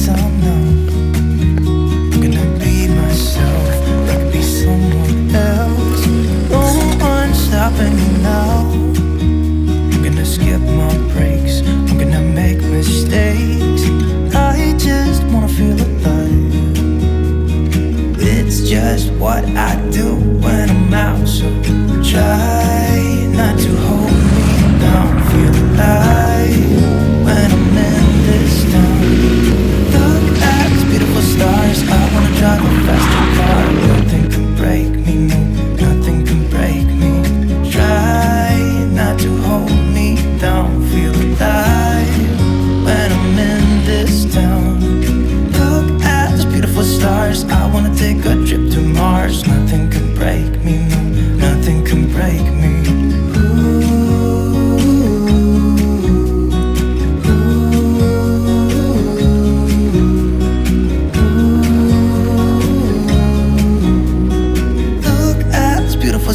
don't know. I'm gonna be myself, I could be someone else. No one's stopping me now. I'm gonna skip my breaks, I'm gonna make mistakes. I just wanna feel alive. It's just what I do when I'm out, so try not to hold me down. Feel alive when I'm in this town. Look at these beautiful stars, I wanna drive a faster car. Nothing can break me, no, nothing can break me. Try not to hold me down. Feel alive when I'm in this town. Look at these beautiful stars, I wanna take a trip to Mars. Nothing can break me, no, nothing can break me.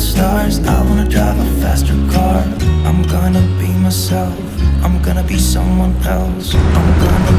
Stars, I wanna drive a faster car. I'm gonna be myself, I'm gonna be someone else. I'm gonna